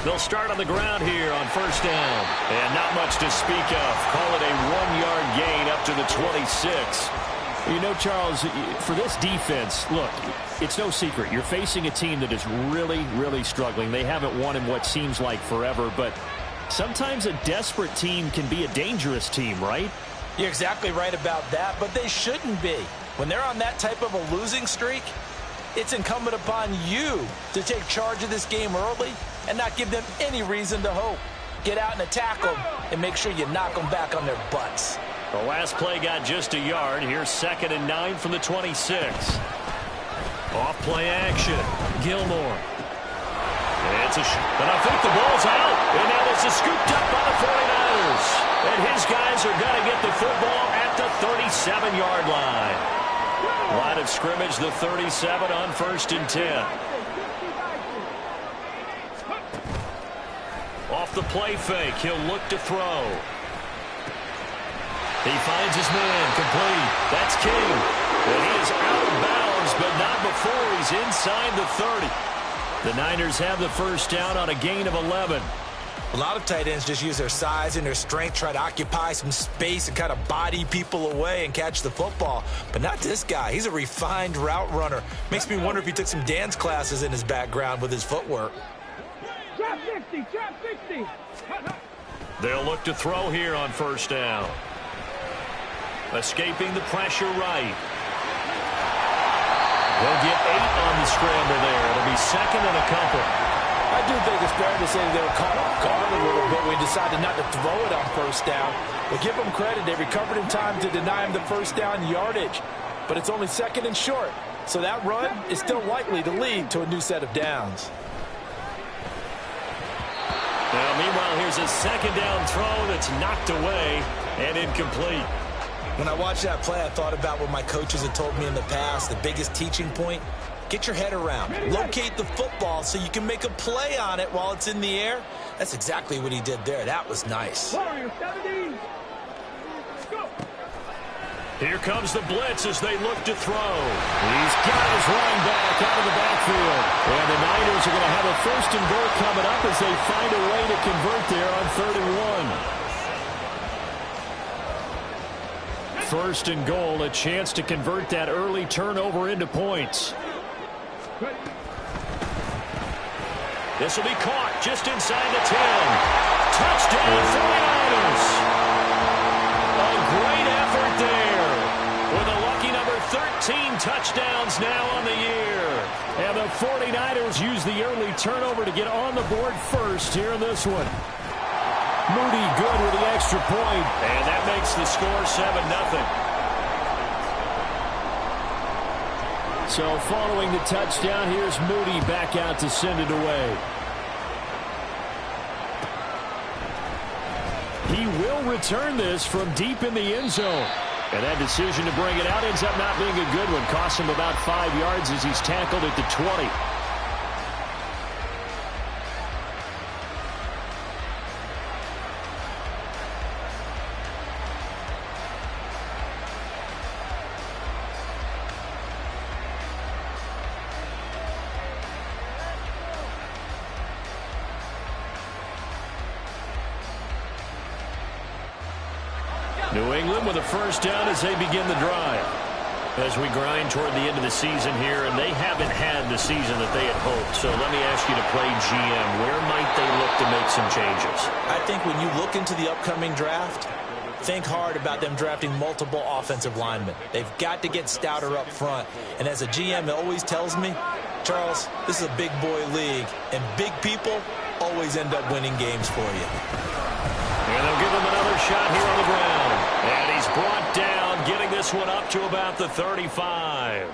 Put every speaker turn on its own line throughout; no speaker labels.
They'll start on the ground here on first down. And not much to speak of. Call it a 1-yard gain up to the 26.
You know, Charles, for this defense, look, it's no secret. You're facing a team that is really, really struggling. They haven't won in what seems like forever, but sometimes a desperate team can be a dangerous team, right?
You're exactly right about that, but they shouldn't be. When they're on that type of a losing streak, it's incumbent upon you to take charge of this game early and not give them any reason to hope. Get out and attack them and make sure you knock them back on their butts.
The last play got just a yard. Here's 2nd and 9 from the 26. Off play action. Gilmore. And I think the ball's out. And now this is scooped up by the 49ers. And his guys are going to get the football at the 37-yard line. Line of scrimmage, the 37 on 1st and 10. Off the play fake, he'll look to throw. He finds his man, complete. That's King. And he is out of bounds, but not before he's inside the 30. The Niners have the first down on a gain of 11.
A lot of tight ends just use their size and their strength, try to occupy some space and kind of body people away and catch the football. But not this guy. He's a refined route runner. Makes me wonder if he took some dance classes in his background with his footwork.
Trap 60, trap 60.
They'll look to throw here on first down. Escaping the pressure right. They'll get 8 on the scramble there. It'll be 2nd and a couple.
I do think it's fair to say they were caught off guard a little bit when we decided not to throw it on first down. But give them credit. They recovered in time to deny him the first down yardage. But it's only 2nd and short. So that run is still likely to lead to a new set of downs.
Now, meanwhile, here's a 2nd down throw that's knocked away and incomplete.
When I watched that play, I thought about what my coaches had told me in the past. The biggest teaching point, get your head around. Locate the football so you can make a play on it while it's in the air. That's exactly what he did there. That was nice.
Here comes the blitz as they look to throw. He's got his running back out of the backfield. And the Niners are going to have a 1st and goal coming up as they find a way to convert there on 3rd and 1. 1st and goal, a chance to convert that early turnover into points. This will be caught just inside the 10. Touchdown 49ers. A great effort there with a lucky number 13 touchdowns now on the year. And the 49ers use the early turnover to get on the board first here in this one. Moody good with the extra point. And that makes the score 7-0.
So following the touchdown, here's Moody back out to send it away. He will return this from deep in the end zone. And that decision to bring it out ends up not being a good one. Costs him about 5 yards as he's tackled at the 20.
New England with a first down as they begin the drive. As we grind toward the end of the season here, and they haven't had the season that they had hoped. So let me ask you to play GM. Where might they look to make some changes?
I think when you look into the upcoming draft, think hard about them drafting multiple offensive linemen. They've got to get stouter up front. And as a GM, it always tells me, Charles, this is a big boy league, and big people always end up winning games for you.
And they'll give him another shot here on the ground. And he's brought down, getting this one up to about the 35.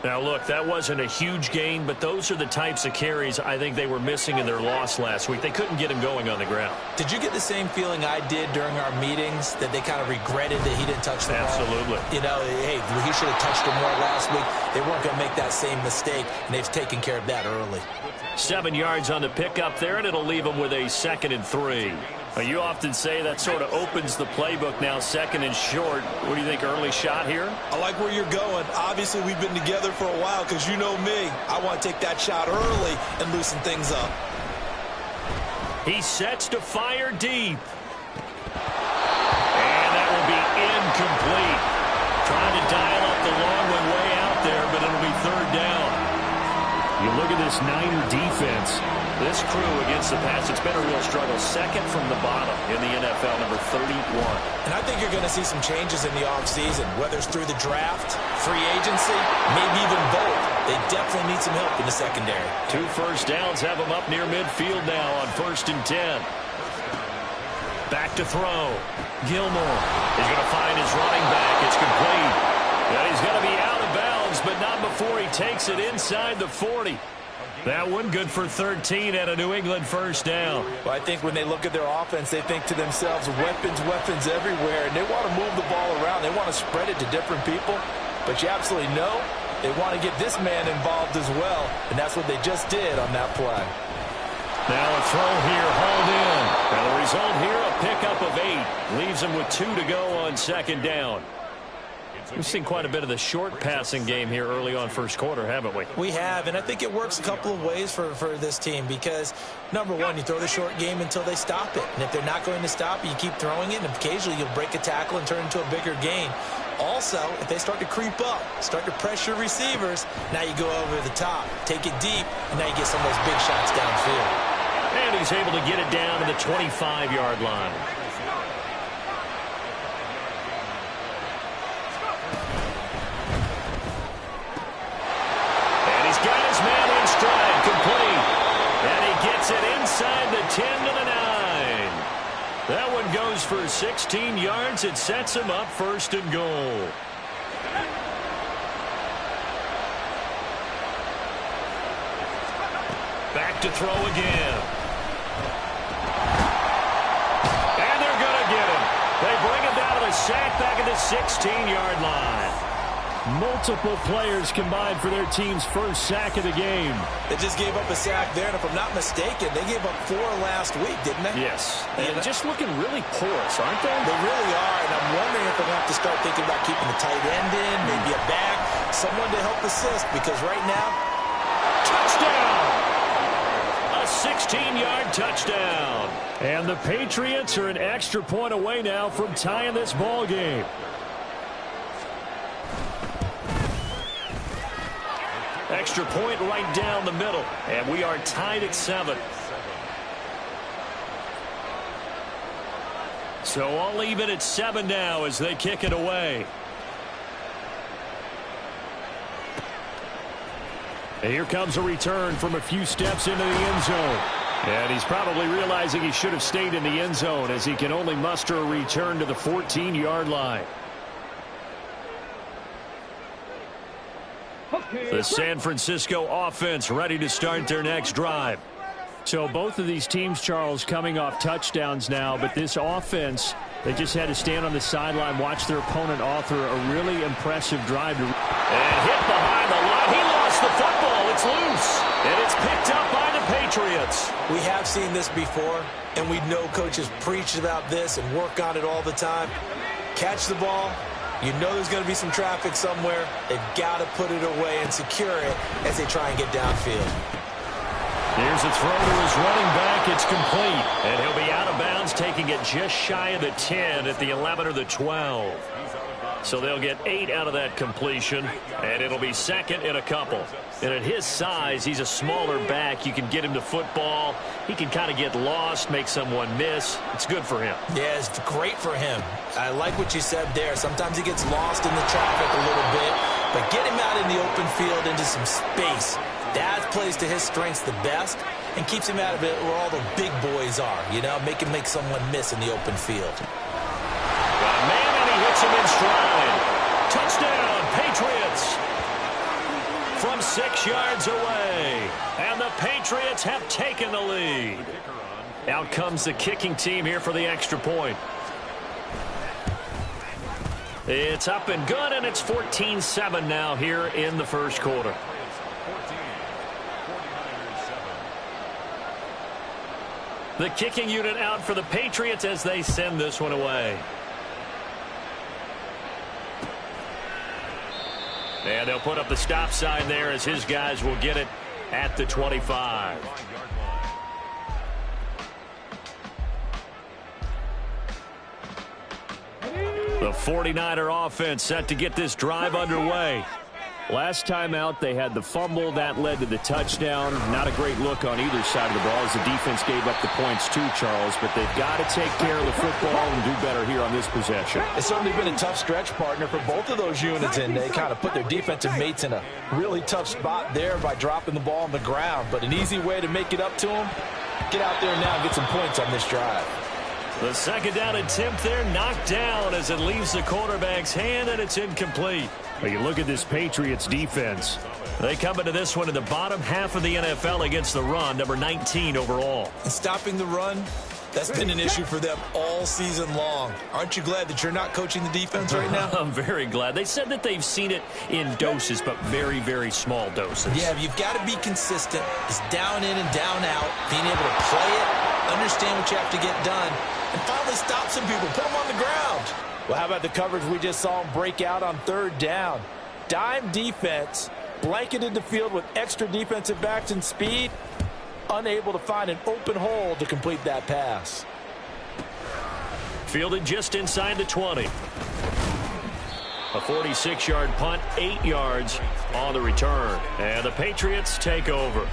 Now, look, that wasn't a huge gain, but those are the types of carries I think they were missing in their loss last week. They couldn't get him going on the ground.
Did you get the same feeling I did during our meetings, that they kind of regretted that he didn't touch the ball?
Absolutely.
You know, hey, he should have touched it more last week. They weren't going to make that same mistake, and they've taken care of that early.
7 yards on the pickup there, and it'll leave them with a 2nd and 3. You often say that sort of opens the playbook now, 2nd and short. What do you think, early shot here?
I like where you're going. Obviously, we've been together for a while because you know me. I want to take that shot early and loosen things up.
He sets to fire deep. And that will be incomplete. Trying to dial up the long one way out there, but it'll be third down. You look at this Niner defense. This crew against the pass, it's been a real struggle. Second from the bottom in the NFL, number 31.
And I think you're going to see some changes in the offseason, whether it's through the draft, free agency, maybe even both. They definitely need some help in the secondary.
2 first downs have them up near midfield now on 1st and 10. Back to throw. Gilmore is going to find his running back. It's complete. And he's going to be out of bounds, but not before he takes it inside the 40. That one good for 13 at a New England first down.
Well, I think when they look at their offense, they think to themselves, weapons, weapons everywhere, and they want to move the ball around. They want to spread it to different people, but you absolutely know they want to get this man involved as well, and that's what they just did on that play.
Now a throw here, hauled in. And the result here, a pickup of 8. Leaves him with 2 to go on 2nd down. We've seen quite a bit of the short passing game here early on first quarter, haven't we?
We have, and I think it works a couple of ways for this team because, number one, you throw the short game until they stop it. And if they're not going to stop it, you keep throwing it, and occasionally you'll break a tackle and turn it into a bigger gain. Also, if they start to creep up, start to pressure receivers, now you go over the top, take it deep, and now you get some of those big shots downfield.
And he's able to get it down to the 25-yard line. Inside the 10 to the 9. That one goes for 16 yards. It sets him up 1st and goal. Back to throw again. And they're going to get him. They bring him down to the sack back at the 16-yard line. Multiple players combined for their team's first sack of the game.
They just gave up a sack there, and if I'm not mistaken, they gave up 4 last week, didn't they?
Yes. And just looking really porous, aren't they?
They really are, and I'm wondering if they're going to have to start thinking about keeping the tight end in, maybe a back, someone to help assist, because right now,
touchdown! A 16-yard touchdown. And the Patriots are an extra point away now from tying this ball game. Extra point right down the middle, and we are tied at 7. So all even at 7 now as they kick it away. And here comes a return from a few steps into the end zone. And he's probably realizing he should have stayed in the end zone as he can only muster a return to the 14-yard line. The San Francisco offense ready to start their next drive. So both of these teams, Charles, coming off touchdowns now, but this offense, they just had to stand on the sideline, watch their opponent author a really impressive drive. And hit behind the line. He lost the football. It's loose. And it's picked up by the Patriots.
We have seen this before, and we know coaches preach about this and work on it all the time. Catch the ball. You know there's going to be some traffic somewhere. They've got to put it away and secure it as they try and get downfield.
Here's a throw to his running back. It's complete. And he'll be out of bounds, taking it just shy of the 10 at the 11 or the 12. So they'll get 8 out of that completion, and it'll be second and a couple. And at his size, he's a smaller back. You can get him to football. He can kind of get lost, make someone miss. It's good for him.
Yeah, it's great for him. I like what you said there. Sometimes he gets lost in the traffic a little bit, but get him out in the open field into some space. That plays to his strengths the best and keeps him out of it where all the big boys are, you know, make him make someone miss in the open field.
Man, and he hits him in stride. Touchdown, Patriots. From 6 yards away. And the Patriots have taken the lead. Out comes the kicking team here for the extra point. It's up and good, and it's 14-7 now here in the first quarter. The kicking unit out for the Patriots as they send this one away. And they'll put up the stop sign there as his guys will get it at the 25. The 49er offense set to get this drive underway. Last time out, they had the fumble. That led to the touchdown. Not a great look on either side of the ball as the defense gave up the points too, Charles. But they've got to take care of the football and do better here on this possession.
It's certainly been a tough stretch, partner, for both of those units, and they kind of put their defensive mates in a really tough spot there by dropping the ball on the ground. But an easy way to make it up to them, get out there now and get some points on this drive.
The second down attempt there knocked down as it leaves the quarterback's hand, and it's incomplete.
Well, you look at this Patriots defense.
They come into this one in the bottom half of the NFL against the run, number 19 overall.
And stopping the run, that's been an issue for them all season long. Aren't you glad that you're not coaching the defense right now?
I'm very glad. They said that they've seen it in doses, but very, very small doses.
Yeah, you've got to be consistent. It's down in and down out, being able to play it, understand what you have to get done, and finally stop some people, put them on the ground. Well, how about the coverage we just saw them break out on third down? Dime defense, blanketed the field with extra defensive backs and speed, unable to find an open hole to complete that pass.
Fielded just inside the 20. A 46-yard punt, 8 yards on the return. And the Patriots take over.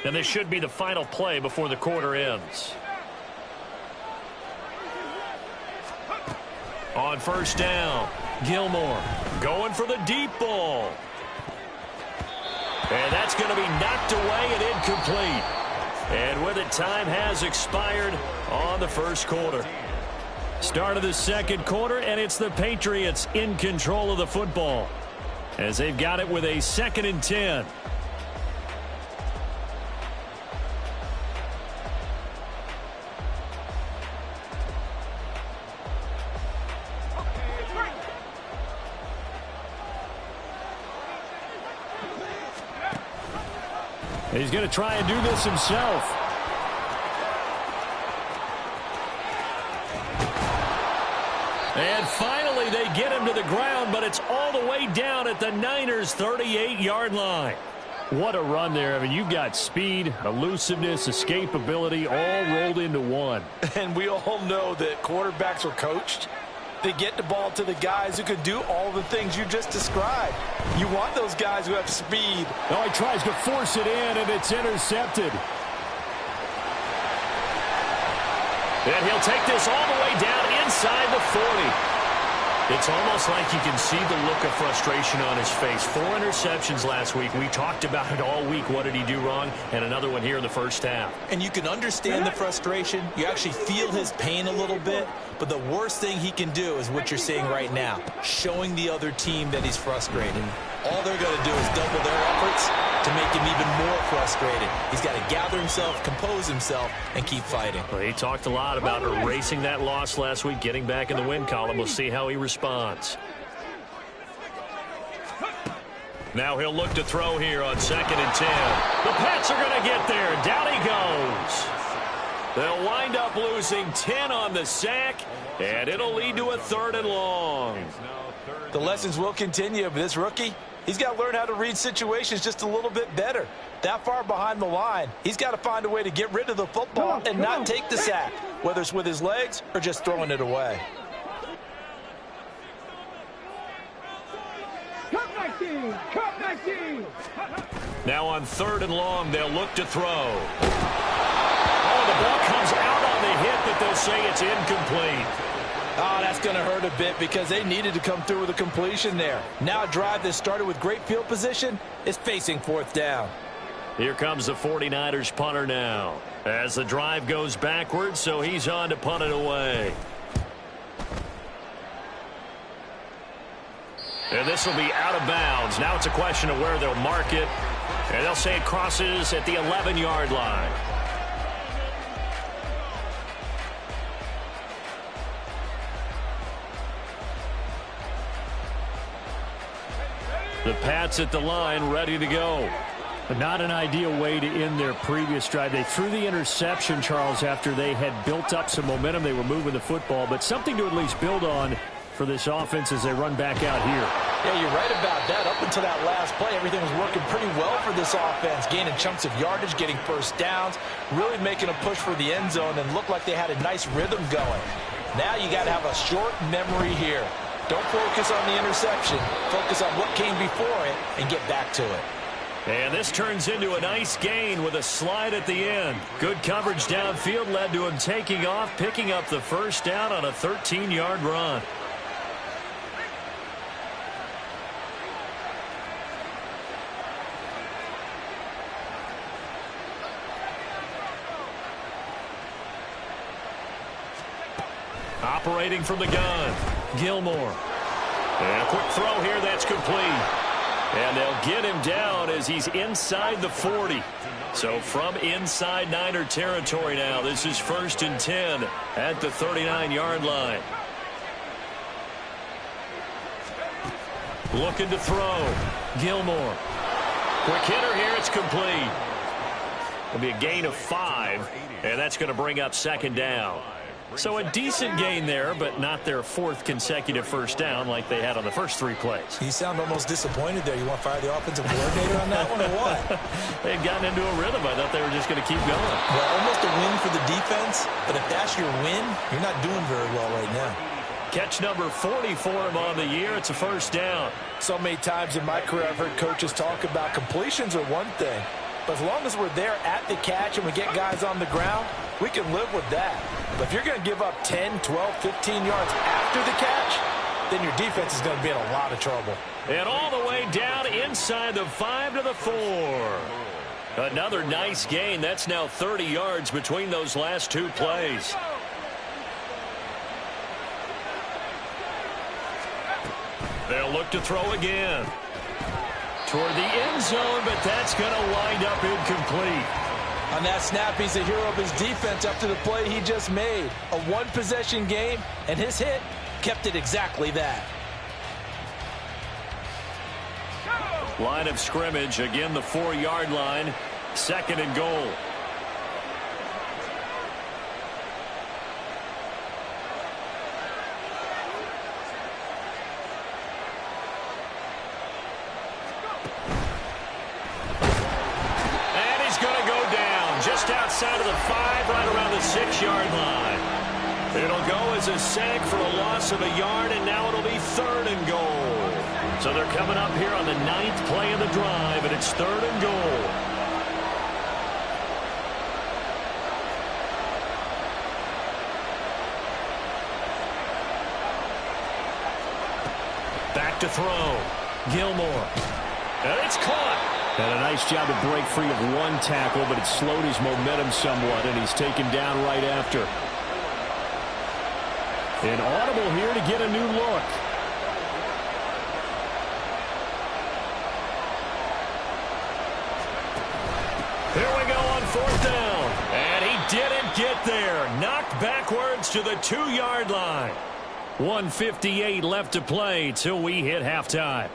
And this should be the final play before the quarter ends. On first down, Gilmore going for the deep ball. And that's going to be knocked away and incomplete. And with it, time has expired on the first quarter. Start of the second quarter, and it's the Patriots in control of the football as they've got it with a 2nd and 10.
He's going to try and do this himself.
And finally they get him to the ground, but it's all the way down at the Niners' 38-yard line.
What a run there. I mean, you've got speed, elusiveness, escapability all rolled into one.
And we all know that quarterbacks are coached. They get the ball to the guys who can do all the things you just described. You want those guys who have speed.
Oh, he tries to force it in, and it's intercepted.
And he'll take this all the way down inside the 40. It's almost like you can see the look of frustration on his face. 4 interceptions last week. We talked about it all week. What did he do wrong? And another one here in the first half.
And you can understand the frustration. You actually feel his pain a little bit. But the worst thing he can do is what you're seeing right now, showing the other team that he's frustrated. All they're going to do is double their efforts to make him even more frustrated. He's got to gather himself, compose himself, and keep fighting.
Well, he talked a lot about erasing that loss last week, getting back in the win column. We'll see how he responds. Now he'll look to throw here on 2nd and 10. The Pats are going to get there. Down he goes. They'll wind up losing 10 on the sack, and it'll lead to a 3rd and long.
The lessons will continue, but this rookie, He's got to learn how to read situations just a little bit better. That far behind the line, he's got to find a way to get rid of the football and not take the sack, whether it's with his legs or just throwing it away.
Cut 19! Cut 19!
Now on 3rd and long, they'll look to throw. Oh, the ball comes out on the hit, but they'll say it's incomplete.
Oh, that's going to hurt a bit because they needed to come through with a completion there. Now a drive that started with great field position is facing 4th down.
Here comes the 49ers punter now. As the drive goes backwards, so he's on to punt it away. And this will be out of bounds. Now it's a question of where they'll mark it. And they'll say it crosses at the 11-yard line. The Pats at the line, ready to go.
But not an ideal way to end their previous drive. They threw the interception, Charles, after they had built up some momentum. They were moving the football, but something to at least build on for this offense as they run back out here.
Yeah, you're right about that. Up until that last play, everything was working pretty well for this offense, gaining chunks of yardage, getting first downs, really making a push for the end zone, and looked like they had a nice rhythm going. Now you got to have a short memory here. Don't focus on the interception. Focus on what came before it and get back to it.
And this turns into a nice gain with a slide at the end. Good coverage downfield led to him taking off, picking up the first down on a 13-yard run. Operating from the gun, Gilmore. And a quick throw here that's complete. And they'll get him down as he's inside the 40. So from inside Niner territory now, this is 1st and 10 at the 39-yard line. Looking to throw, Gilmore. Quick hitter here, it's complete. It'll be a gain of 5, and that's going to bring up 2nd down. So a decent gain there, but not their 4th consecutive first down like they had on the first 3 plays.
You sound almost disappointed there. You want to fire the offensive coordinator on that one or what?
They had gotten into a rhythm. I thought they were just going to keep going.
Well, almost a win for the defense, but if that's your win, you're not doing very well right now.
Catch number 40 for him on the year. It's a first down.
So many times in my career I've heard coaches talk about completions are one thing, but as long as we're there at the catch and we get guys on the ground, we can live with that. But if you're going to give up 10, 12, 15 yards after the catch, then your defense is going to be in a lot of trouble.
And all the way down inside the 5 to the 4. Another nice gain. That's now 30 yards between those last 2 plays. They'll look to throw again. Toward the end zone, but that's going to wind up incomplete.
On that snap, he's a hero of his defense after the play he just made. A one-possession game, and his hit kept it exactly that.
Line of scrimmage, again the 4-yard line, 2nd and goal. Just outside of the 5, right around the 6-yard line. It'll go as a sack for a loss of a yard, and now it'll be 3rd and goal. So they're coming up here on the 9th play of the drive, and it's 3rd and goal. Back to throw. Gilmore. And it's caught.
And a nice job to break free of one tackle, but it slowed his momentum somewhat, and he's taken down right after. An audible here to get a new look.
Here we go on 4th down. And he didn't get there. Knocked backwards to the 2-yard line. 1:58 left to play till we hit halftime.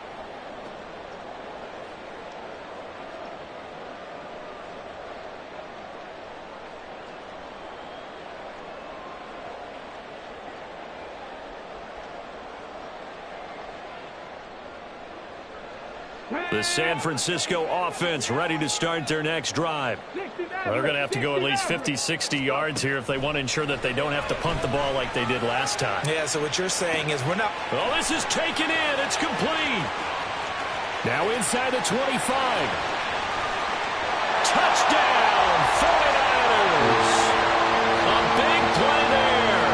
The San Francisco offense ready to start their next drive.
Well, they're going to have to go at least 50, 60 yards here if they want to ensure that they don't have to punt the ball like they did last time.
Yeah, so what you're saying is we're not...
Oh, this is taken in. It's complete.
Now inside the 25.
Touchdown, 49ers. A big play there.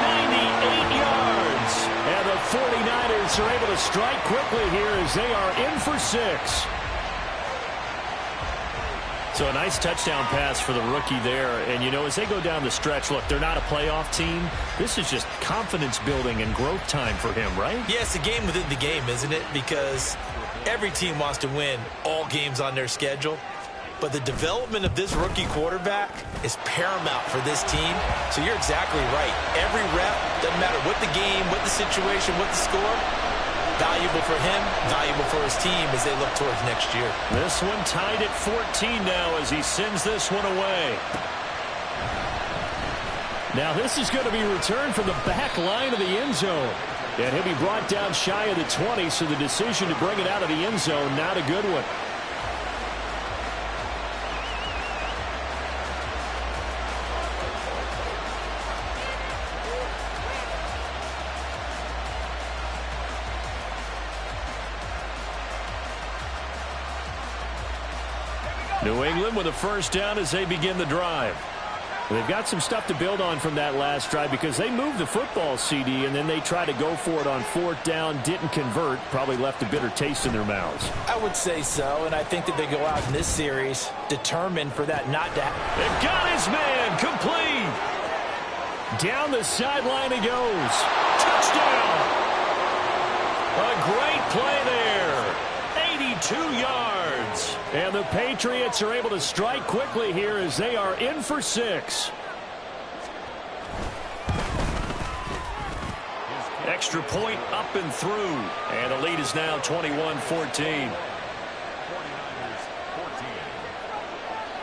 98 yards.
And the 49ers are able to strike quickly here as they are in for 6. So a nice touchdown pass for the rookie there. And, you know, as they go down the stretch, look, they're not a playoff team. This is just confidence building and growth time for him, right?
Yeah, it's a game within the game, isn't it? Because every team wants to win all games on their schedule. But the development of this rookie quarterback is paramount for this team. So you're exactly right. Every rep, doesn't matter what the game, what the situation, what the score, valuable for him, valuable for his team as they look towards next year.
This one tied at 14 now as he sends this one away.
Now this is going to be returned from the back line of the end zone. And he'll be brought down shy of the 20, so the decision to bring it out of the end zone, not a good one.
New England with a first down as they begin the drive.
They've got some stuff to build on from that last drive because they moved the football, CD, and then they tried to go for it on 4th down, didn't convert, probably left a bitter taste in their mouths.
I would say so, and I think that they go out in this series determined for that not to happen.
They've got his man complete.
Down the sideline he goes.
Touchdown. A great play there. 82 yards.
And the Patriots are able to strike quickly here as they are in for 6.
Extra point up and through. And the lead is now 21-14.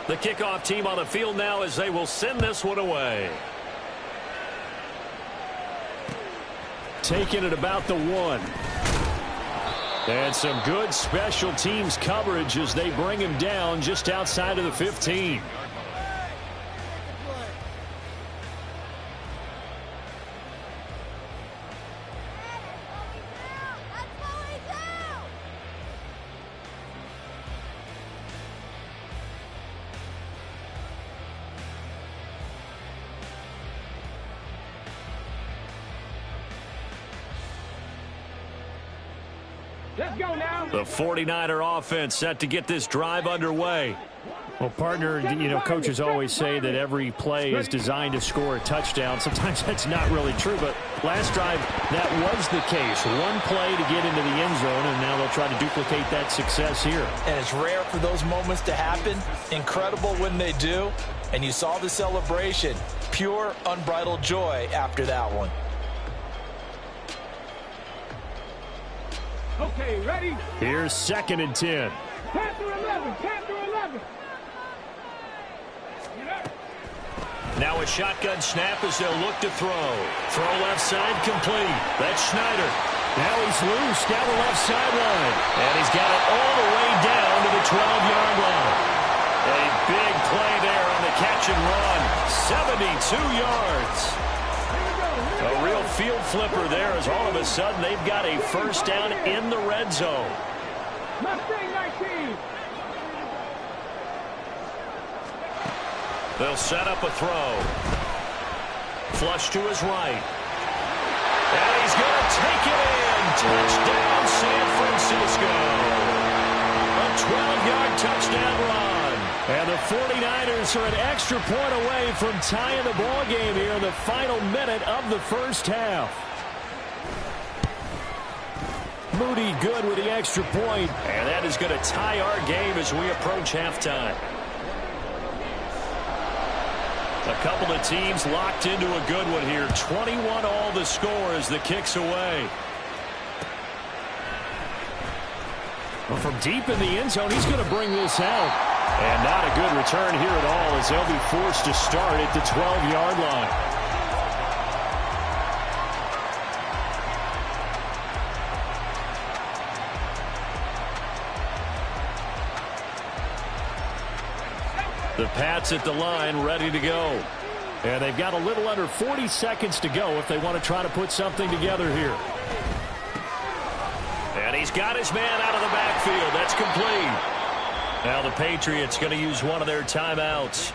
The kickoff team on the field now as they will send this one away.
Taking it about the 1. And some good special teams coverage as they bring him down just outside of the 15.
Let's go now.
The 49er offense set to get this drive underway.
Well, partner, you know, coaches always say that every play is designed to score a touchdown. Sometimes that's not really true, but last drive, that was the case. One play to get into the end zone, and now they'll try to duplicate that success here.
And it's rare for those moments to happen. Incredible when they do. And you saw the celebration. Pure, unbridled joy after that one.
Okay, ready?
Here's 2nd and 10.
Panther 11, Panther 11.
Now a shotgun snap as they'll look to throw. Throw left side complete. That's Schneider.
Now he's loose down the left sideline.
And he's got it all the way down to the 12-yard line. A big play there on the catch and run. 72 yards. A real field flipper there as all of a sudden they've got a first down in the red zone.
Mustang 19.
They'll set up a throw. Flush to his right. And he's going to take it in. Touchdown, San Francisco. A 12-yard touchdown run.
And the 49ers are an extra point away from tying the ball game here in the final minute of the first half. Moody good with the extra point.
And that is going to tie our game as we approach halftime. A couple of teams locked into a good one here. 21 all the score as the kick's away.
Well, from deep in the end zone, he's going to bring this out. And not a good return here at all as they'll be forced to start at the 12-yard line. The Pats at the line, ready to go. And they've got a little under 40 seconds to go if they want to try to put something together here. And he's got his man out of the backfield. That's complete. Now the Patriots going to use one of their timeouts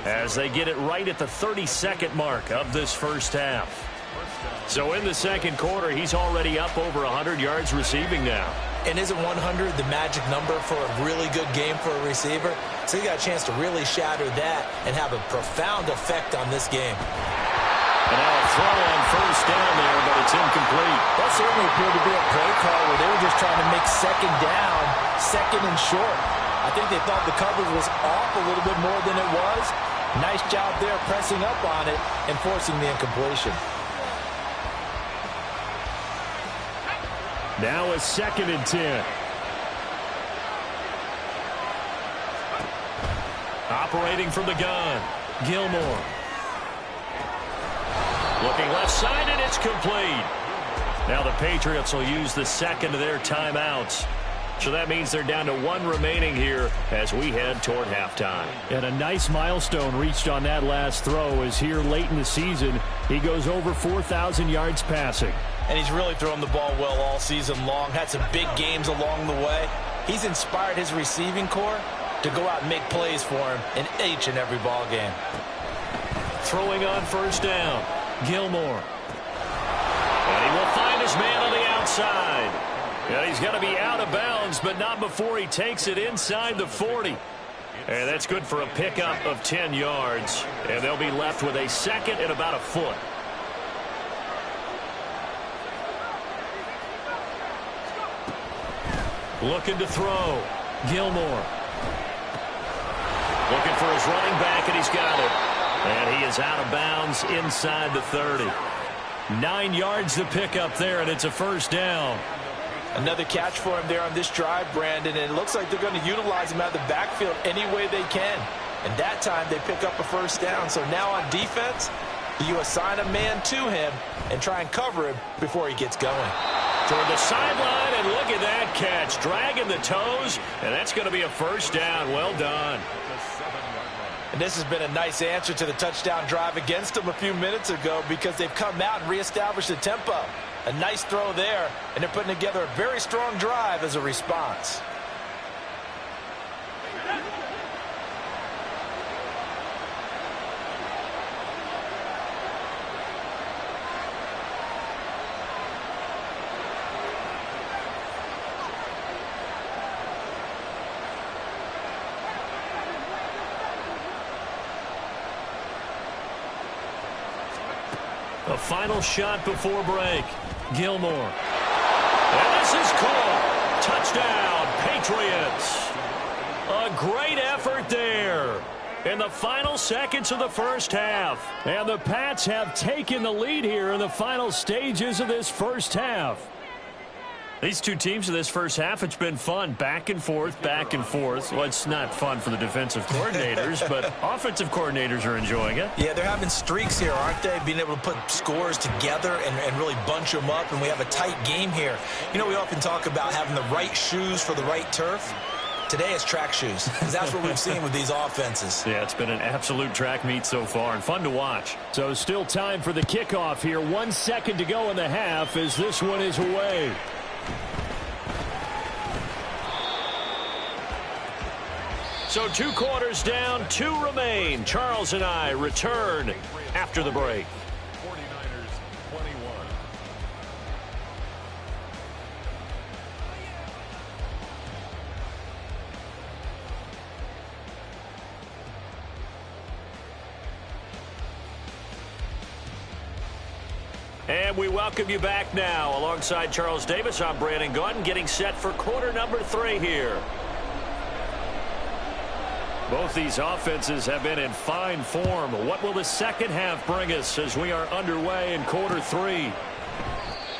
as they get it right at the 32nd mark of this first half. So in the second quarter, he's already up over 100 yards receiving now.
And isn't 100 the magic number for a really good game for a receiver? So he got a chance to really shatter that and have a profound effect on this game.
And now a throw on first down there, but it's incomplete.
That certainly appeared to be a play call where they were just trying to make second down, second and short. I think they thought the coverage was off a little bit more than it was. Nice job there pressing up on it and forcing the incompletion.
Now a 2nd and 10. Operating from the gun, Gilmore. Looking left side, and it's complete. Now the Patriots will use the second of their timeouts. So that means they're down to one remaining here as we head toward halftime. And a nice milestone reached on that last throw as here late in the season, he goes over 4,000 yards passing.
And he's really thrown the ball well all season long. Had some big games along the way. He's inspired his receiving corps to go out and make plays for him in each and every ball game.
Throwing on first down, Gilmore. And he will find his man on the outside. And he's going to be out of bounds, but not before he takes it inside the 40. And that's good for a pickup of 10 yards. And they'll be left with a second and about a foot. Looking to throw. Gilmore. Looking for his running back, and he's got it. And he is out of bounds inside the 30. 9 yards to pick up there, and it's a first down.
Another catch for him there on this drive, Brandon, and it looks like they're going to utilize him out of the backfield any way they can. And that time they pick up a first down. So now on defense, you assign a man to him and try and cover him before he gets going.
Toward the sideline, and look at that catch. Dragging the toes, and that's going to be a first down. Well done.
And this has been a nice answer to the touchdown drive against them a few minutes ago because they've come out and reestablished the tempo. A nice throw there, and they're putting together a very strong drive as a response.
A final shot before break. Gilmore. And this is caught. Touchdown, Patriots. A great effort there in the final seconds of the first half. And the Pats have taken the lead here in the final stages of this first half. These two teams in this first half, it's been fun. Back and forth, back and forth. Well, it's not fun for the defensive coordinators, but offensive coordinators are enjoying it.
Yeah, they're having streaks here, aren't they? Being able to put scores together and really bunch them up, and we have a tight game here. You know, we often talk about having the right shoes for the right turf. Today it's track shoes, because that's what we've seen with these offenses.
Yeah, it's been an absolute track meet so far, and fun to watch. So still time for the kickoff here. 1 second to go in the half as this one is away. So 2 quarters down, 2 remain. Charles and I return after the break.
49ers 21.
And we welcome you back now. Alongside Charles Davis, I'm Brandon Gaudin, getting set for quarter number 3 here. Both these offenses have been in fine form. What will the second half bring us as we are underway in quarter 3?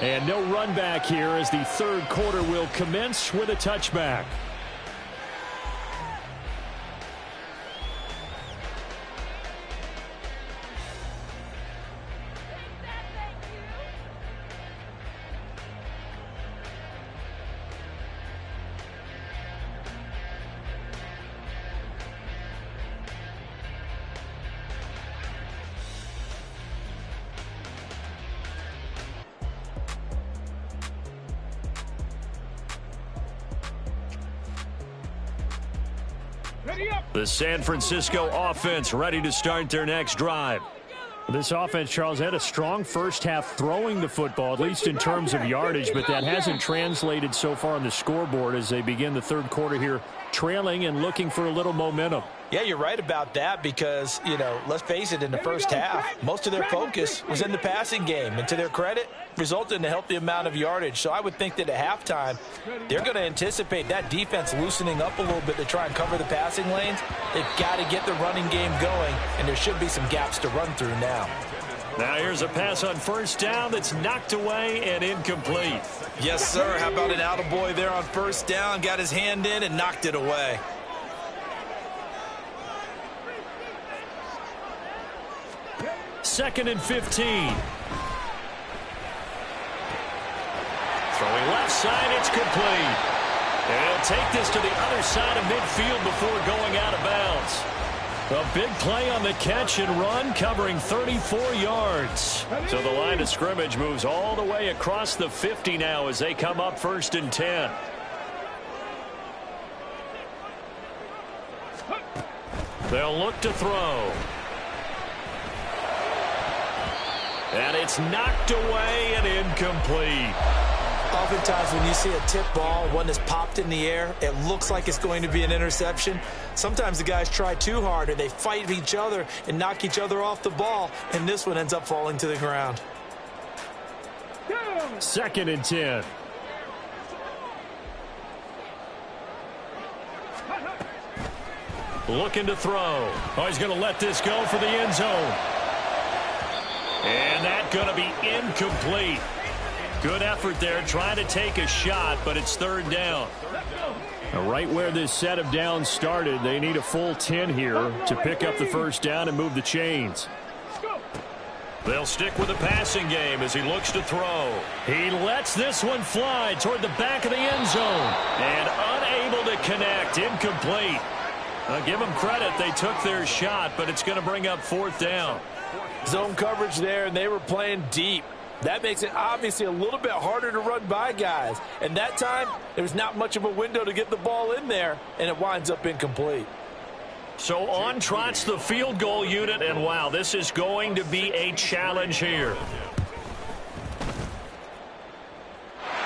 And no run back here as the third quarter will commence with a touchback.
Ready up.
The San Francisco offense ready to start their next drive.
This offense, Charles, had a strong first half throwing the football, at least in terms of yardage, but that hasn't translated so far on the scoreboard as they begin the third quarter here, trailing and looking for a little momentum.
Yeah, you're right about that because, let's face it, in the first half, most of their focus was in the passing game. And to their credit, resulted in a healthy amount of yardage. So I would think that at halftime, they're going to anticipate that defense loosening up a little bit to try and cover the passing lanes. They've got to get the running game going, and there should be some gaps to run through now.
Now here's a pass on first down that's knocked away and incomplete.
Yes, sir. How about an attaboy there on first down? Got his hand in and knocked it away.
Second and 15. Throwing left side, it's complete. And he'll take this to the other side of midfield before going out of bounds. A big play on the catch and run, covering 34 yards. So the line of scrimmage moves all the way across the 50 now as they come up first and 10. They'll look to throw. And it's knocked away and incomplete.
Oftentimes when you see a tip ball, one that's popped in the air, it looks like it's going to be an interception. Sometimes the guys try too hard or they fight each other and knock each other off the ball, and this one ends up falling to the ground.
Second and 10.
Looking to throw. Oh, he's going to let this go for the end zone. And that's going to be incomplete. Good effort there, trying to take a shot, but it's third down.
Right where this set of downs started, they need a full 10 here to pick up the first down and move the chains.
They'll stick with the passing game as he looks to throw. He lets this one fly toward the back of the end zone. And unable to connect, incomplete. I'll give them credit, they took their shot, but it's going to bring up fourth down.
Zone coverage there, and they were playing deep. That makes it obviously a little bit harder to run by guys. And that time, there's not much of a window to get the ball in there, and it winds up incomplete.
So on trots the field goal unit, and wow, this is going to be a challenge here.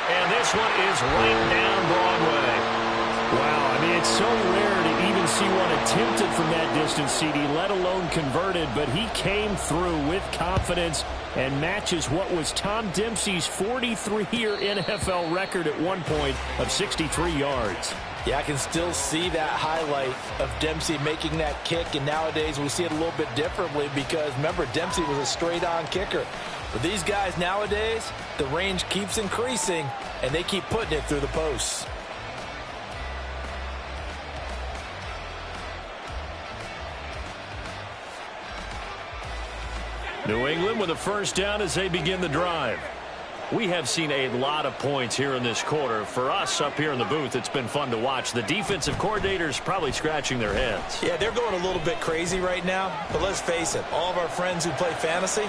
And this one is right down Broadway.
Wow, I mean, it's so rare to even see one attempted from that distance, CD, let alone converted, but he came through with confidence and matches what was Tom Dempsey's 43-year NFL record at one point of 63 yards.
Yeah, I can still see that highlight of Dempsey making that kick, and nowadays we see it a little bit differently because, remember, Dempsey was a straight-on kicker. But these guys nowadays, the range keeps increasing, and they keep putting it through the posts.
New England with a first down as they begin the drive. We have seen a lot of points here in this quarter. For us up here in the booth, it's been fun to watch. The defensive coordinators probably scratching their heads.
Yeah, they're going a little bit crazy right now. But let's face it, all of our friends who play fantasy,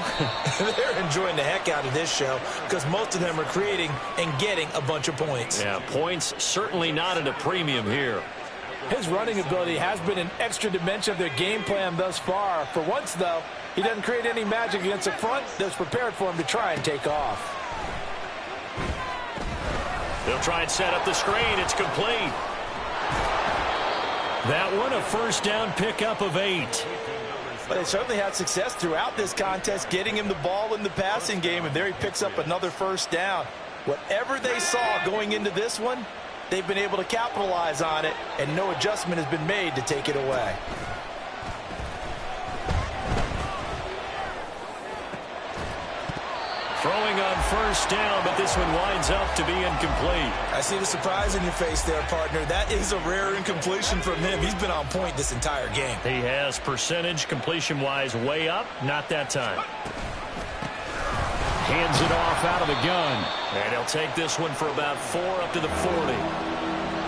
they're enjoying the heck out of this show because most of them are creating and getting a bunch of points.
Yeah, points certainly not at a premium here.
His running ability has been an extra dimension of their game plan thus far. For once, though, he doesn't create any magic against the front that's prepared for him to try and take off.
They'll try and set up the screen. It's complete. That one, a first down pickup of 8.
But they certainly had success throughout this contest, getting him the ball in the passing game, and there he picks up another first down. Whatever they saw going into this one, they've been able to capitalize on it, and no adjustment has been made to take it away.
Throwing on first down, but this one winds up to be incomplete.
I see the surprise in your face there, partner. That is a rare incompletion from him. He's been on point this entire game.
He has percentage completion-wise way up, not that time.
Hands it off out of the gun.
And he'll take this one for about 4 up to the 40.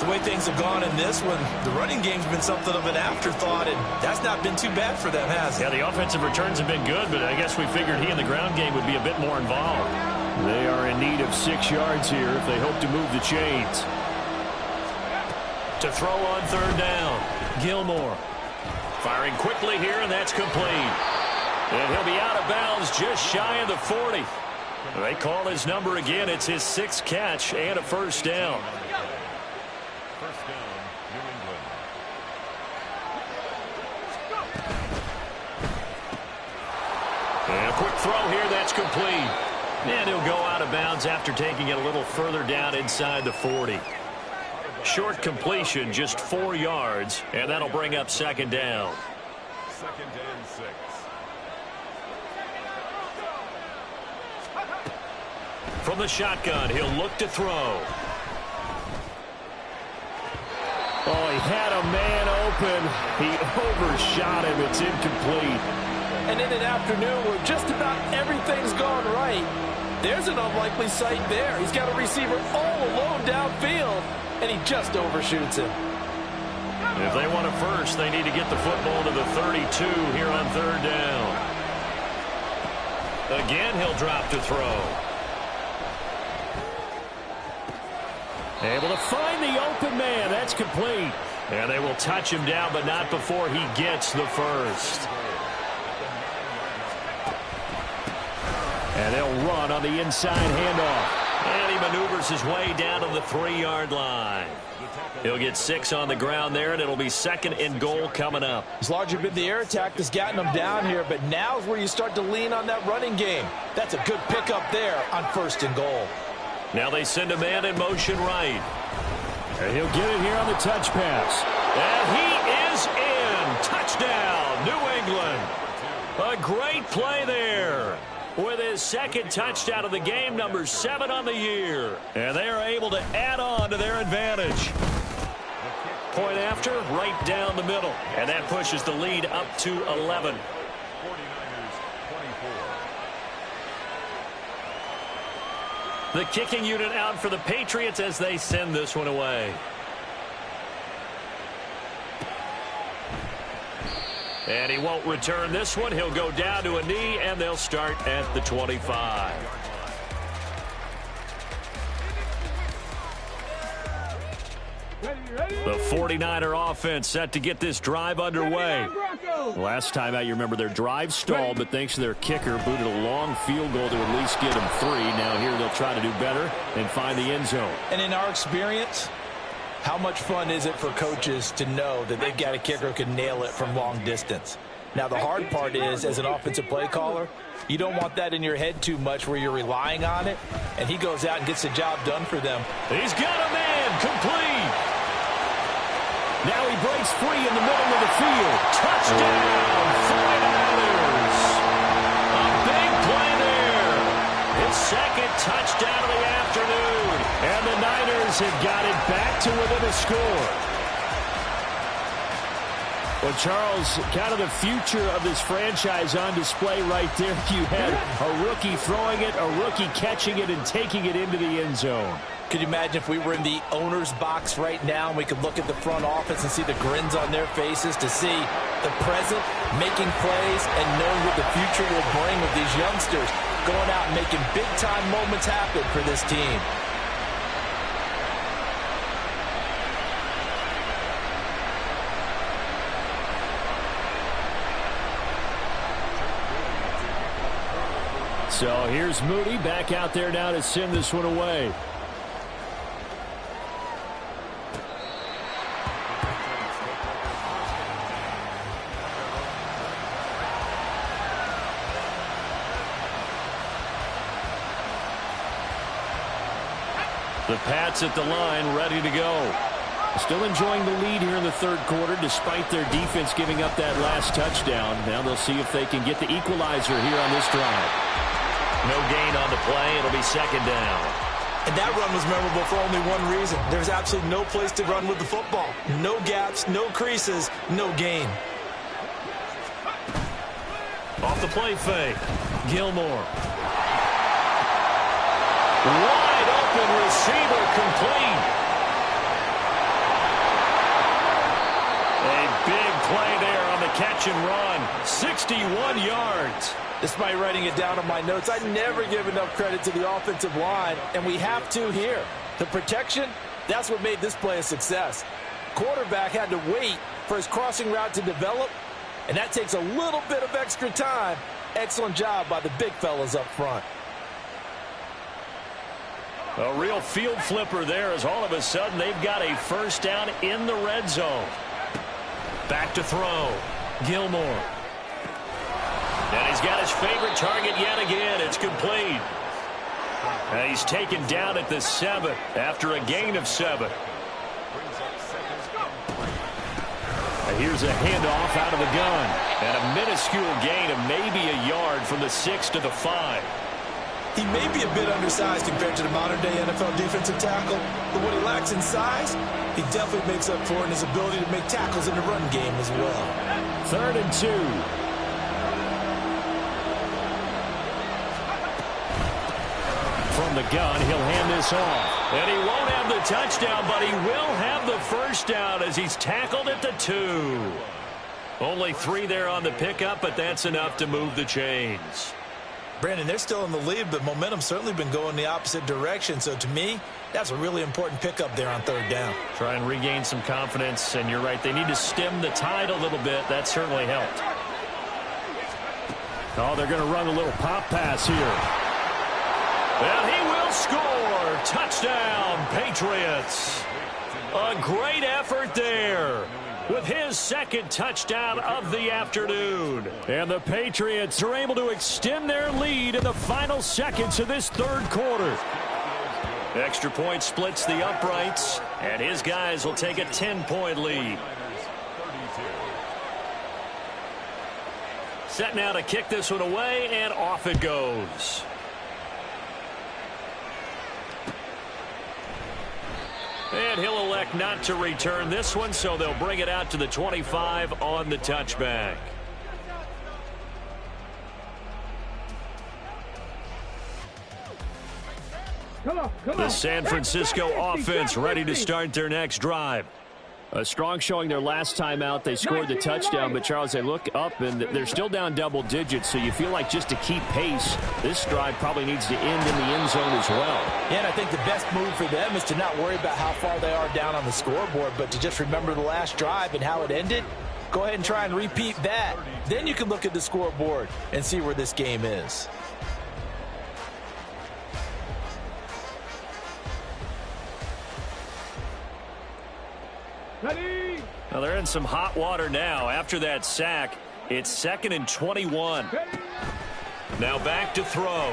The way things have gone in this one, the running game's been something of an afterthought, and that's not been too bad for them, has it?
Yeah, the offensive returns have been good, but I guess we figured he in the ground game would be a bit more involved.
They are in need of 6 yards here if they hope to move the chains.
to throw on third down. Gilmore firing quickly here, and that's complete. And he'll be out of bounds just shy of the 40. They call his number again. It's his 6th catch and a first down.
First down, New England.
And a quick throw here. That's complete. And he'll go out of bounds after taking it a little further down inside the 40. Short completion, just 4 yards, and that'll bring up second down.
Second and 6.
From the shotgun, he'll look to throw.
Oh, he had a man open. He overshot him. It's incomplete.
And in an afternoon where just about everything's gone right, there's an unlikely sight there. He's got a receiver all alone downfield, and he just overshoots him.
If they want a first, they need to get the football to the 32 here on third down. Again, he'll drop to throw. Able to find the open man. That's complete. And they will touch him down, but not before he gets the first. And they'll run on the inside handoff. And he maneuvers his way down to the 3-yard line. He'll get 6 on the ground there, and it'll be second and goal coming up.
It's largely been the air attack that's gotten him down here, but now's where you start to lean on that running game. That's a good pickup there on first and goal.
Now they send a man in motion right.
And he'll get it here on the touch pass.
And he is in. Touchdown, New England. A great play there. With his 2nd touchdown of the game, number 7 on the year. And they are able to add on to their advantage. Point after, right down the middle. And that pushes the lead up to 11.
49ers 24.
The kicking unit out for the Patriots as they send this one away. And he won't return this one. He'll go down to a knee, and they'll start at the 25. The 49er offense set to get this drive underway. Last time out, you remember their drive stalled, but thanks to their kicker, booted a long field goal to at least get them 3. Now here they'll try to do better and find the end zone.
And in our experience, how much fun is it for coaches to know that they've got a kicker who can nail it from long distance? Now, the hard part is, as an offensive play caller, you don't want that in your head too much where you're relying on it, and he goes out and gets the job done for them.
He's got a man complete. Now he breaks free in the middle of the field. Touchdown, 49ers. A big play there. His 2nd touchdown of the afternoon.
And the Niners have got it back to within a score. Well, Charles, kind of the future of this franchise on display right there. You had a rookie throwing it, a rookie catching it, and taking it into the end zone.
Could you imagine if we were in the owner's box right now and we could look at the front office and see the grins on their faces to see the present making plays and knowing what the future will bring with these youngsters going out and making big-time moments happen for this team.
So here's Moody back out there now to send this one away.
The Pats at the line, ready to go.
Still enjoying the lead here in the 3rd quarter, despite their defense giving up that last touchdown. Now they'll see if they can get the equalizer here on this drive.
No gain on the play. It'll be second down.
And that run was memorable for only one reason. There's absolutely no place to run with the football. No gaps, no creases, no gain.
Off the play fake. Gilmore. Wide open receiver complete. A big play there on the catch and run. 61 yards.
Despite writing it down on my notes, I never give enough credit to the offensive line, and we have to here. The protection, that's what made this play a success. quarterback had to wait for his crossing route to develop, and that takes a little bit of extra time. Excellent job by the big fellas up front.
A real field flipper there as all of a sudden they've got a first down in the red zone. Back to throw. Gilmore. And he's got his favorite target yet again. It's complete. And he's taken down at the 7 after a gain of 7. And here's a handoff out of the gun. And a minuscule gain of maybe a yard from the 6 to the 5.
He may be a bit undersized compared to the modern-day NFL defensive tackle, but what he lacks in size, he definitely makes up for in his ability to make tackles in the run game as well.
3rd and 2. From the gun, he'll hand this off. And he won't have the touchdown, but he will have the first down as he's tackled at the 2. Only 3 there on the pickup, but that's enough to move the chains.
Brandon, they're still in the lead, but momentum's certainly been going the opposite direction. So to me, that's a really important pickup there on 3rd down.
Try and regain some confidence, and you're right. They need to stem the tide a little bit. That certainly helped. Oh, they're going to run a little pop pass here. And he will score. Touchdown, Patriots. A great effort there with his 2nd touchdown of the afternoon. And the Patriots are able to extend their lead in the final seconds of this 3rd quarter. Extra point splits the uprights, and his guys will take a 10-point lead. Set now to kick this one away, and off it goes. And he'll elect not to return this one, so they'll bring it out to the 25 on the touchback. The San Francisco offense ready to start their next drive. A strong showing their last time out. They scored the touchdown, but, Charles, they look up, and they're still down double digits, so you feel like just to keep pace, this drive probably needs to end in the end zone as well.
Yeah, and I think the best move for them is to not worry about how far they are down on the scoreboard, but to just remember the last drive and how it ended. Go ahead and try and repeat that. Then you can look at the scoreboard and see where this game is.
Well, they're in some hot water now. After that sack, it's 2nd and 21. Now back to throw.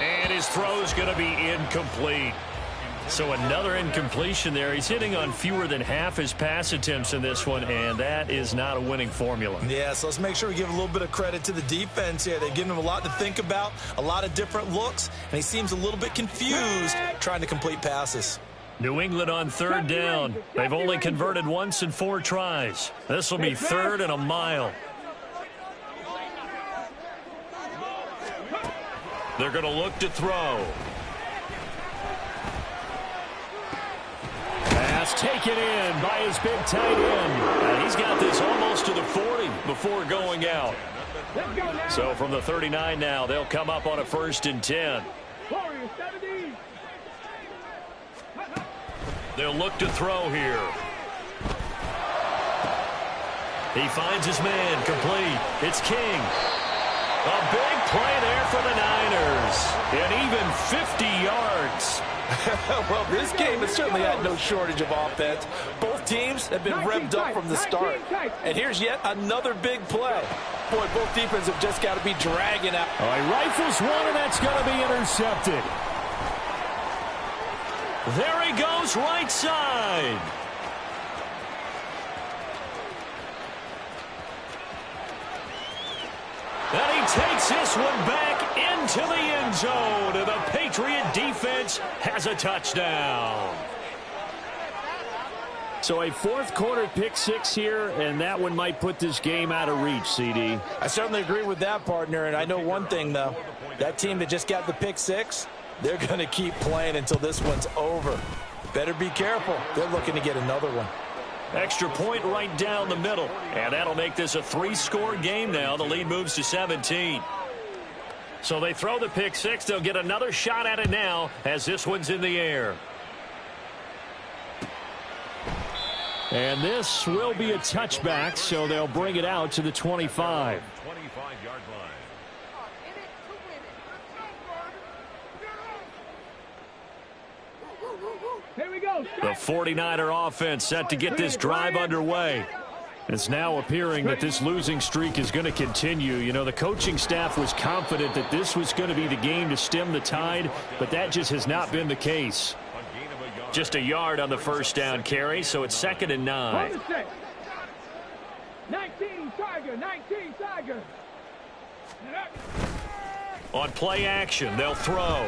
And his throw's going to be incomplete. So another incompletion there. He's hitting on fewer than half his pass attempts in this one, and that is not a winning formula.
Yeah, so let's make sure we give a little bit of credit to the defense here. They've given him a lot to think about, a lot of different looks, and he seems a little bit confused trying to complete passes.
New England on 3rd down. They've only converted once in 4 tries. This will be 3rd and a mile. They're going to look to throw. Pass taken in by his big tight end. And he's got this almost to the 40 before going out. So from the 39 now, they'll come up on a 1st and 10. They'll look to throw here. He finds his man, complete. It's King. A big play there for the Niners. And even 50 yards.
Well, this game has certainly had no shortage of offense. Both teams have been revved up from the start. And here's yet another big play. Boy, both defenses have just got to be dragging out.
All right, rifles one, and that's going to be intercepted. There he goes, right side. And he takes this one back into the end zone. And the Patriot defense has a touchdown. So a 4th quarter pick 6 here, and that one might put this game out of reach, CD.
I certainly agree with that, partner. And I know one thing, though. That team that just got the pick 6, they're going to keep playing until this one's over. Better be careful. They're looking to get another one.
Extra point right down the middle. And that'll make this a 3-score game now. The lead moves to 17. So they throw the pick 6. They'll get another shot at it now as this one's in the air. And this will be a touchback, so they'll bring it out to the 25.
25-yard line.
Here we go.
The 49er offense set to get this drive underway. It's now appearing that this losing streak is going to continue. You know, the coaching staff was confident that this was going to be the game to stem the tide, but that just has not been the case. Just a yard on the first down carry, so it's 2nd and 9.
19 Tiger, 19 Tiger.
On play action, they'll throw.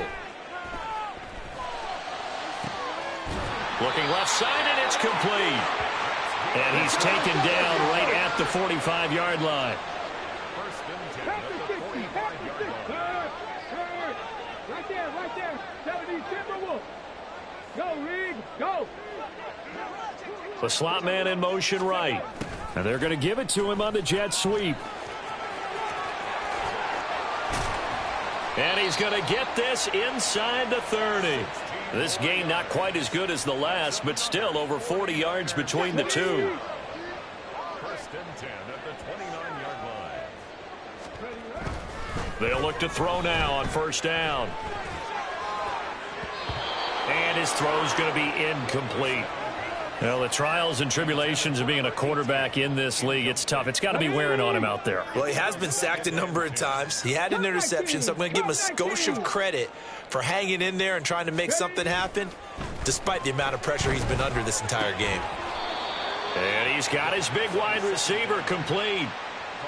Looking left side, and it's complete. And he's taken down right at the 45-yard line.
Right there. 70 Timberwolves. Go, Reed, go.
The slot man in motion right. And they're going to give it to him on the jet sweep. And he's going to get this inside the 30. This game not quite as good as the last, but still over 40 yards between the two.
1st and 10 at the 29-yard line.
They'll look to throw now on 1st down. And his throw's going to be incomplete. Well, the trials and tribulations of being a quarterback in this league, it's tough. It's got to be wearing on him out there.
Well, he has been sacked a number of times. He had an interception, so I'm going to give him a skosh of credit for hanging in there and trying to make something happen, despite the amount of pressure he's been under this entire game.
And he's got his big wide receiver complete.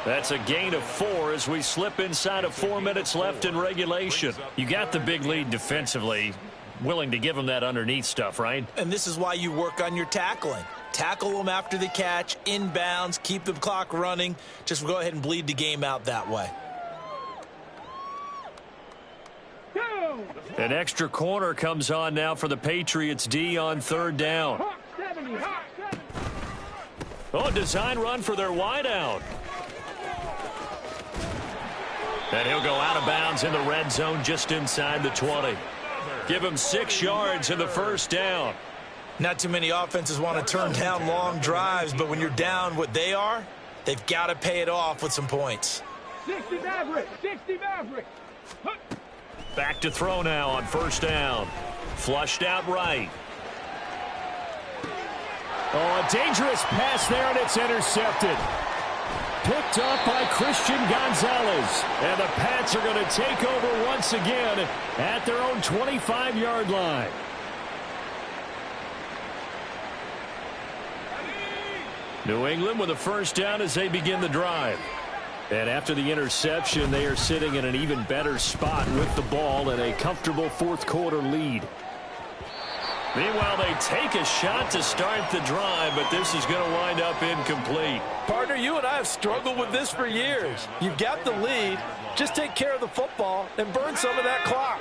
That's a gain of 4 as we slip inside of 4 minutes left in regulation. You got the big lead defensively. Willing to give him that underneath stuff, right?
And this is why you work on your tackling. Tackle them after the catch, inbounds, keep the clock running. Just go ahead and bleed the game out that way.
An extra corner comes on now for the Patriots D on 3rd down. Oh, design run for their wideout. And he'll go out of bounds in the red zone just inside the 20. Give him 6 yards in the 1st down.
Not too many offenses want to turn down long drives, but when you're down what they are, they've got to pay it off with some points.
60 Maverick, 60 Maverick.
Back to throw now on 1st down. Flushed out right. Oh, a dangerous pass there, and it's intercepted. Picked up by Christian Gonzalez. And the Pats are going to take over once again at their own 25-yard line. New England with a 1st down as they begin the drive. And after the interception, they are sitting in an even better spot with the ball and a comfortable 4th quarter lead. Meanwhile, they take a shot to start the drive, but this is going to wind up incomplete.
Partner, you and I have struggled with this for years. You've got the lead. Just take care of the football and burn some of that clock.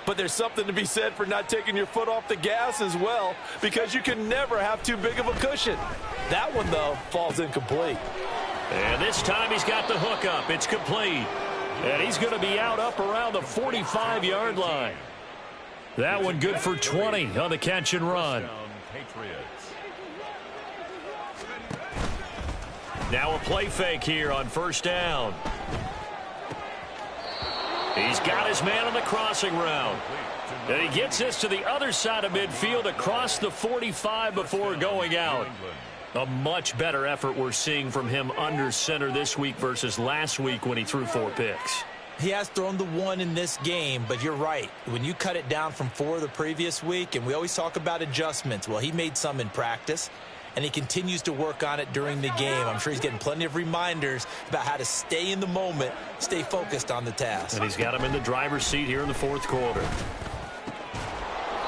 But there's something to be said for not taking your foot off the gas as well, because you can never have too big of a cushion. That one, though, falls incomplete.
And this time he's got the hook up. It's complete. And he's going to be out up around the 45-yard line. That one good for 20 on the catch and run. Now a play fake here on 1st down. He's got his man on the crossing route. And he gets this to the other side of midfield across the 45 before going out. A much better effort we're seeing from him under center this week versus last week when he threw 4 picks.
He has thrown the 1 in this game, but you're right. When you cut it down from 4 the previous week, and we always talk about adjustments, well, he made some in practice, and he continues to work on it during the game. I'm sure he's getting plenty of reminders about how to stay in the moment, stay focused on the task.
And he's got him in the driver's seat here in the 4th quarter.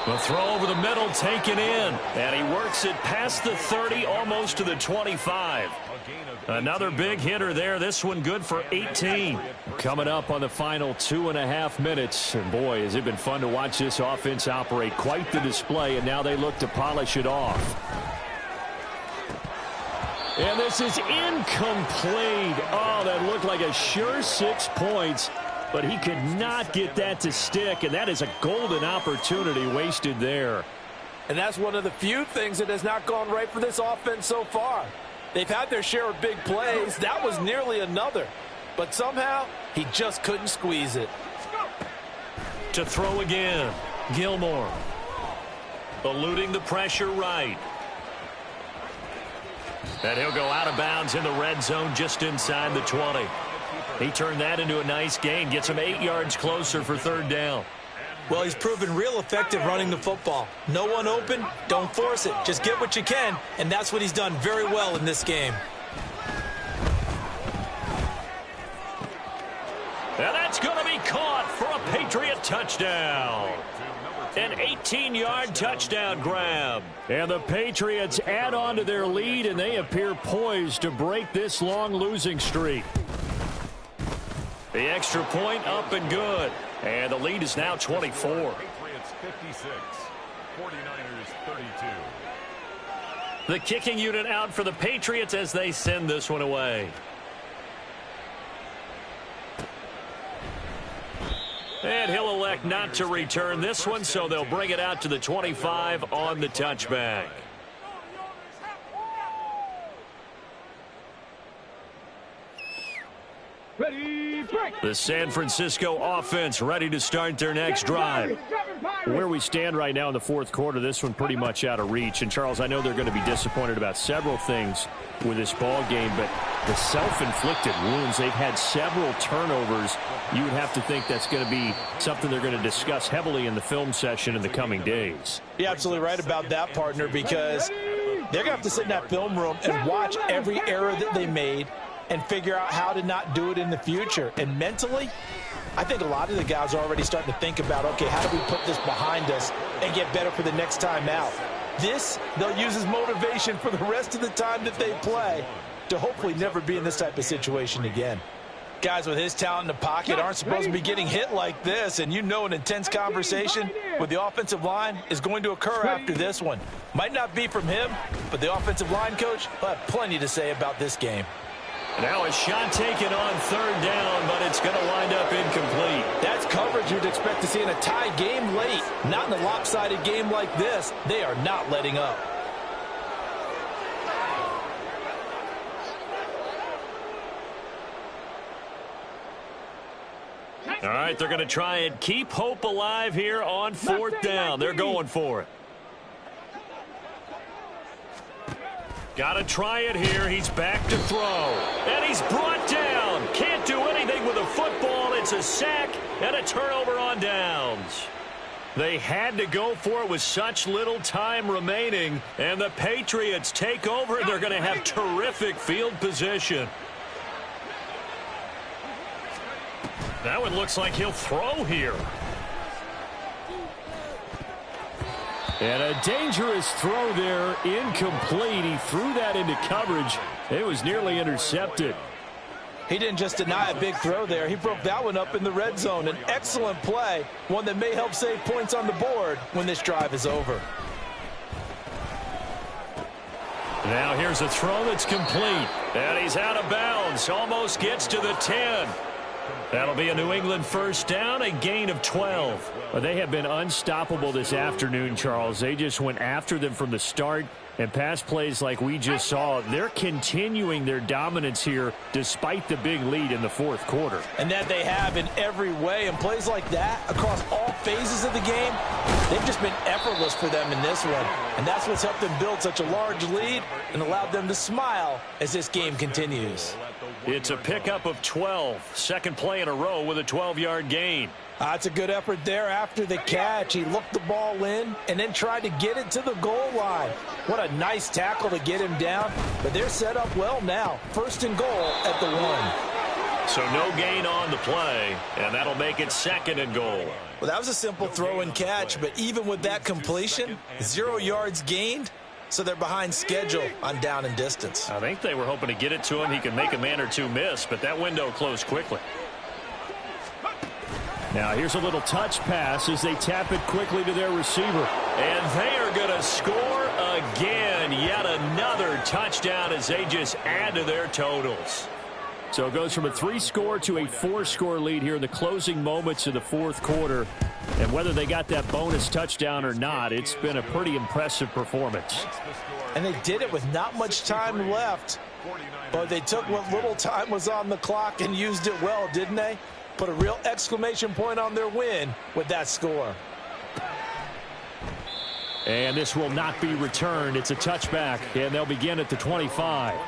The throw over the middle taken in, and he works it past the 30, almost to the 25. Another big hitter there. This one good for 18. Coming up on the final 2.5 minutes. And boy, has it been fun to watch this offense operate. Quite the display, and now they look to polish it off. And this is incomplete. Oh, that looked like a sure 6 points. But he could not get that to stick, and that is a golden opportunity wasted there.
And that's one of the few things that has not gone right for this offense so far. They've had their share of big plays. That was nearly another. But somehow, he just couldn't squeeze it.
To throw again, Gilmore. Eluding the pressure right. And he'll go out of bounds in the red zone just inside the 20. He turned that into a nice gain. Gets him 8 yards closer for third down.
Well, he's proven real effective running the football. No one open, don't force it. Just get what you can, and that's what he's done very well in this game.
And that's going to be caught for a Patriot touchdown. An 18-yard touchdown grab.
And the Patriots add on to their lead, and they appear poised to break this long losing streak.
The extra point up and good. And the lead is now 24.
Patriots 56, 49ers 32.
The kicking unit out for the Patriots as they send this one away. And he'll elect not to return this one, so they'll bring it out to the 25 on the touchback.
Ready, break.
The San Francisco offense ready to start their next drive.
Where we stand right now in the fourth quarter, this one pretty much out of reach. And, Charles, I know they're going to be disappointed about several things with this ball game, but the self-inflicted wounds, they've had several turnovers. You would have to think that's going to be something they're going to discuss heavily in the film session in the coming days.
You're absolutely right about that, partner, because they're going to have to sit in that film room and watch every error that they made and figure out how to not do it in the future. And mentally, I think a lot of the guys are already starting to think about, okay, how do we put this behind us and get better for the next time out? This, they'll use as motivation for the rest of the time that they play to hopefully never be in this type of situation again. Guys with his talent in the pocket aren't supposed to be getting hit like this, and you know an intense conversation with the offensive line is going to occur after this one. Might not be from him, but the offensive line coach will have plenty to say about this game.
Now a shot taken on third down, but it's going to wind up incomplete.
That's coverage you'd expect to see in a tie game late. Not in a lopsided game like this. They are not letting up.
All right, they're going to try and keep hope alive here on fourth down. They're going for it. Got to try it here. He's back to throw. And he's brought down. Can't do anything with a football. It's a sack and a turnover on downs. They had to go for it with such little time remaining. And the Patriots take over. They're going to have terrific field position. That one looks like he'll throw here.
And a dangerous throw there, incomplete. He threw that into coverage. It was nearly intercepted.
He didn't just deny a big throw there. He broke that one up in the red zone. An excellent play, one that may help save points on the board when this drive is over.
Now here's a throw that's complete. And he's out of bounds. Almost gets to the 10. That'll be a New England first down, a gain of 12.
Well, they have been unstoppable this afternoon, Charles. They just went after them from the start, and pass plays like we just saw, they're continuing their dominance here despite the big lead in the fourth quarter.
And that they have in every way, and plays like that across all phases of the game, they've just been effortless for them in this one. And that's what's helped them build such a large lead and allowed them to smile as this game continues.
It's a pickup of 12. Second play in a row with a 12-yard gain.
That's a good effort there after the catch. He looked the ball in and then tried to get it to the goal line. What a nice tackle to get him down. But they're set up well now. First and goal at the 1.
So no gain on the play, and that'll make it second and goal.
Well, that was a simple throw and catch, but even with that completion, 0 yards gained. So they're behind schedule on down and distance.
I think they were hoping to get it to him. He could make a man or two miss, but that window closed quickly.
Now here's a little touch pass as they tap it quickly to their receiver.
And they are going to score again. Yet another touchdown as they just add to their totals.
So it goes from a 3-score to a 4-score lead here in the closing moments of the fourth quarter. And whether they got that bonus touchdown or not, it's been a pretty impressive performance.
And they did it with not much time left. But they took what little time was on the clock and used it well, didn't they? Put a real exclamation point on their win with that score.
And this will not be returned. It's a touchback, and they'll begin at the 25.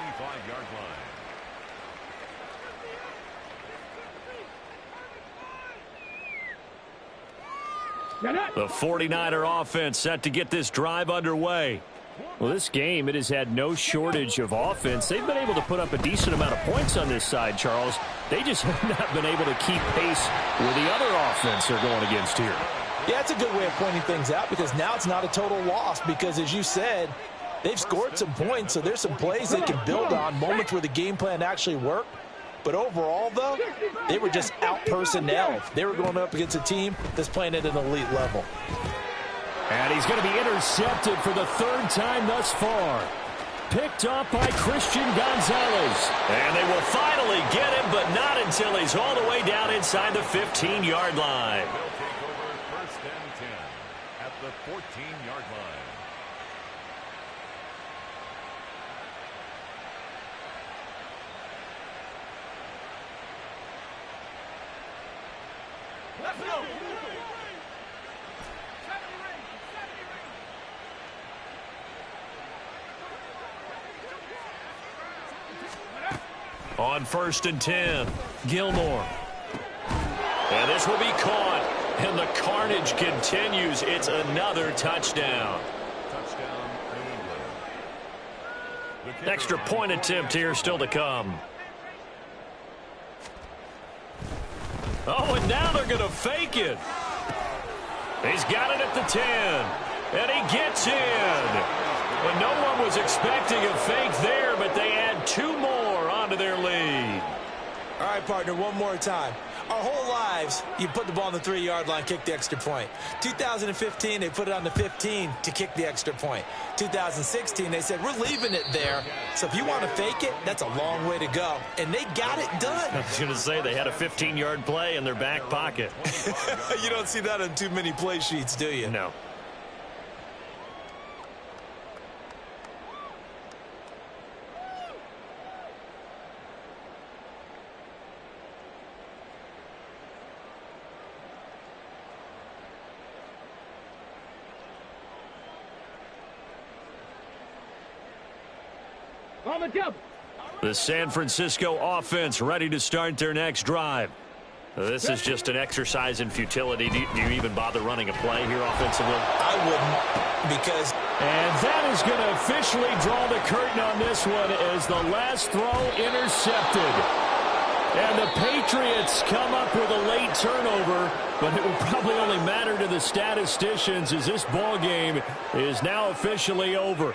The 49er offense set to get this drive underway. Well, this game, it has had no shortage of offense. They've been able to put up a decent amount of points on this side, Charles. They just have not been able to keep pace with the other offense they're going against here.
Yeah, it's a good way of pointing things out because now it's not a total loss because, as you said, they've scored some points, so there's some plays they can build on, moments where the game plan actually worked. But overall, though, they were just out-personnel. They were going up against a team that's playing at an elite level.
And he's going to be intercepted for the third time thus far. Picked off by Christian Gonzalez.
And they will finally get him, but not until he's all the way down inside the 15-yard line.
They'll take over first and 10 at the 14-yard line.
On first and 10, Gilmore. And this will be caught. And the carnage continues. It's another touchdown.
Touchdown, New England.
Extra point attempt here still to come. Oh, and now they're going to fake it. He's got it at the 10. And he gets in. And no one was expecting a fake there, but they add 2 more onto their lead.
All right, partner, one more time. Our whole lives, you put the ball on the 3-yard line, kick the extra point. 2015, they put it on the 15 to kick the extra point. 2016, they said, we're leaving it there. So if you want to fake it, that's a long way to go. And they got it done.
I was going to say they had a 15-yard play in their back pocket.
You don't see that on too many play sheets, do you?
No. The San Francisco offense ready to start their next drive. This is just an exercise in futility. Do you even bother running a play here offensively?
I wouldn't, because...
And that is going to officially draw the curtain on this one as the last throw intercepted. And the Patriots come up with a late turnover, but it will probably only matter to the statisticians as this ball game is now officially over.